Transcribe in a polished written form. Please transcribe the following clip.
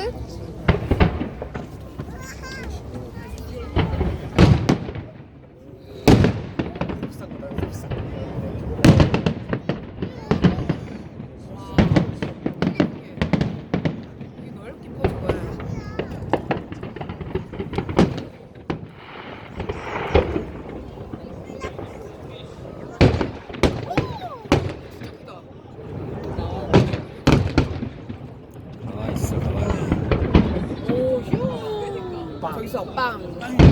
듯? 비싼 거다 비싼 거. 여기 넓게 퍼진 거야. 가만히 있어 가만히. 오, 휴. 빵. 저기서 빵. 빵.